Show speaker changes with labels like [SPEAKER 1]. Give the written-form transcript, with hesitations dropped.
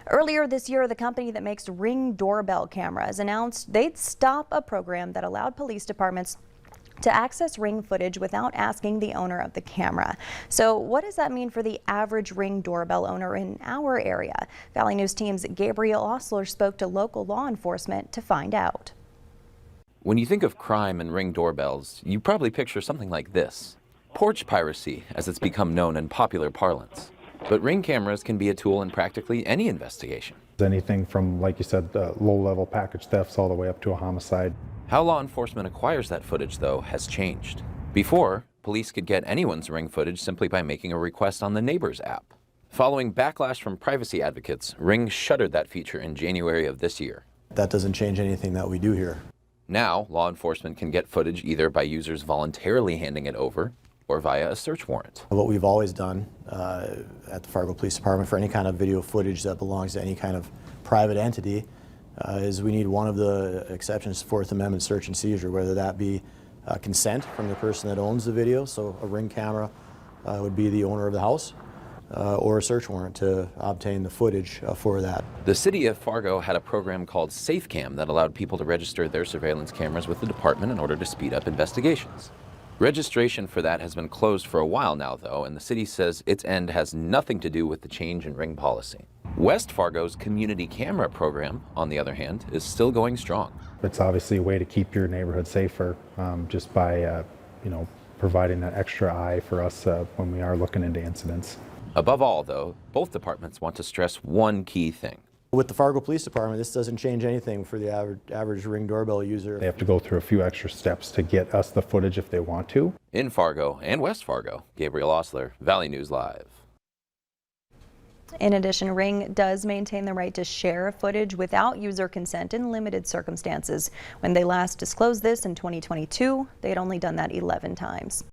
[SPEAKER 1] Earlier this year, the company that makes Ring Doorbell cameras announced they'd stop a program that allowed police departments to access Ring footage without asking the owner of the camera. So what does that mean for the average Ring Doorbell owner in our area? Valley News Team's Gabriel Osler spoke to local law enforcement to find out.
[SPEAKER 2] When you think of crime and Ring doorbells, you probably picture something like this: porch piracy, as it's become known in popular parlance. But Ring cameras can be a tool in practically any investigation.
[SPEAKER 3] Anything from, like you said, low-level package thefts all the way up to a homicide.
[SPEAKER 2] How law enforcement acquires that footage, though, has changed. Before, police could get anyone's Ring footage simply by making a request on the Neighbors app. Following backlash from privacy advocates, Ring shuttered that feature in January of this year.
[SPEAKER 4] That doesn't change anything that we do here.
[SPEAKER 2] Now, law enforcement can get footage either by users voluntarily handing it over or via a search warrant.
[SPEAKER 4] What we've always done at the Fargo Police Department for any kind of video footage that belongs to any kind of private entity is we need one of the exceptions to Fourth Amendment search and seizure, whether that be consent from the person that owns the video, so a Ring camera would be the owner of the house, or a search warrant to obtain the footage for that.
[SPEAKER 2] The city of Fargo had a program called SafeCam that allowed people to register their surveillance cameras with the department in order to speed up investigations. Registration for that has been closed for a while now, though, and the city says its end has nothing to do with the change in Ring policy. West Fargo's community camera program, on the other hand, is still going strong.
[SPEAKER 3] It's obviously a way to keep your neighborhood safer, just by providing that extra eye for us when we are looking into incidents.
[SPEAKER 2] Above all, though, both departments want to stress one key thing.
[SPEAKER 4] With the Fargo Police Department, this doesn't change anything for the average Ring Doorbell user.
[SPEAKER 3] They have to go through a few extra steps to get us the footage if they want to.
[SPEAKER 2] In Fargo and West Fargo, Gabriel Osler, Valley News Live.
[SPEAKER 1] In addition, Ring does maintain the right to share footage without user consent in limited circumstances. When they last disclosed this in 2022, they had only done that 11 times.